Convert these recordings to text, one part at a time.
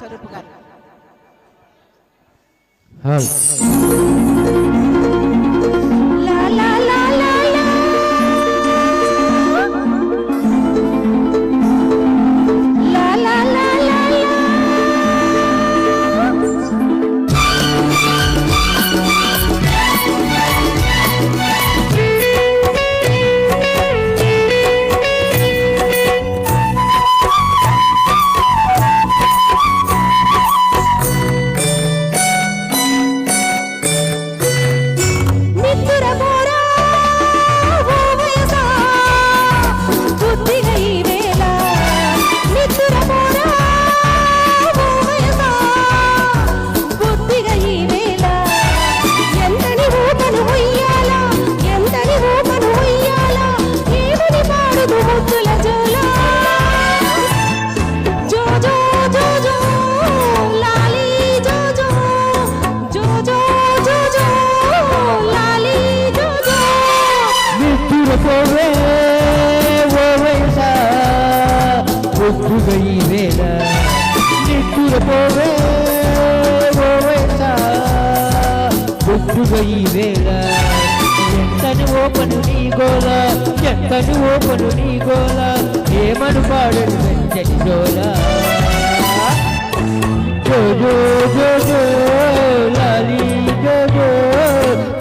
స్వరూప్ గారు. లా లా లా లా లా లా లా లా లా ఎంతని ఓపను నీ గోల ఎంతని ఓపను నీ గోల ఏమను పాడను వెంచని జోల జోజో జోజో లాలి జోజో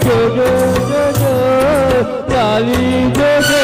జోజో జోజో లాలి జోజో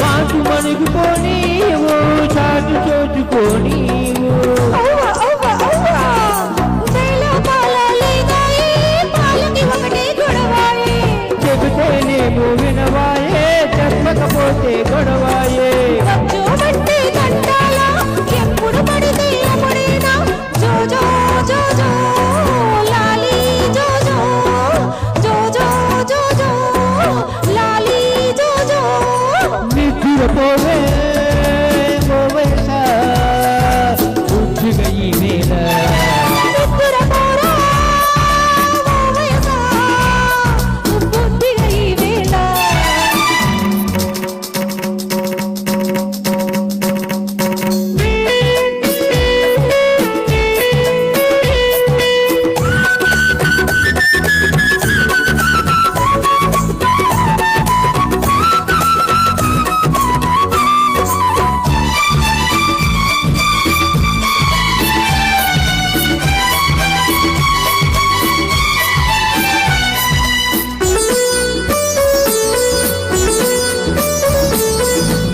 వాసు మణిగిపోనీవు చాటు చోచుకోనీవు చెబితేనేమో వినవాయే చెప్పకపోతే గొడవాయే ఎప్పుడు పడితే ఎప్పుడైనా జోజో జోజో లాలి జోజో జోజో జోజో లాలి జోజో నిద్రపోవే బుద్ధిగా ఈ వేళ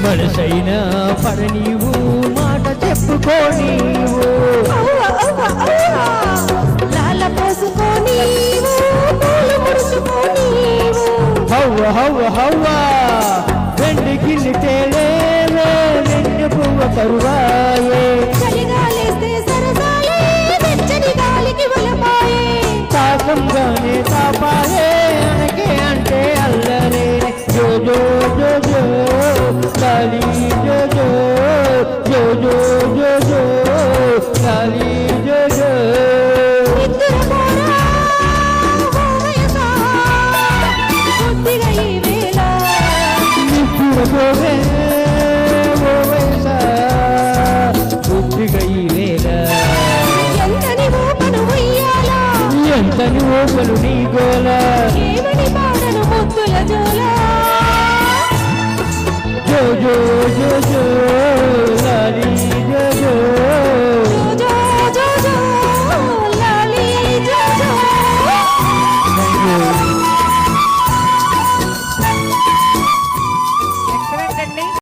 మనసైనా పడనీవు మాట చెప్పుకోనీవు లాల పోసుకోనీవు పూలు ముడుచుకోనీవు హవ్వ హవ్వ హవ్వ వెండి గిల్లి తేలేవే వెన్ను పువ్వ కరువాయే చలిగాలేస్తే సరసాలే వెచ్చని గాలికి వలపాయే తాకంగానే తాపాయే అనకే అంటే అల్లరే జోజో జోజో లాలి జోజో జోజో జోజో లాలి జోజో నిద్రపోవే ఓ వయసా బుద్ధిగా ఈ వేళ ఎంతని ఓపను నీ గోల ఏమని పాడను ముద్దుల జోల జోజో జోజో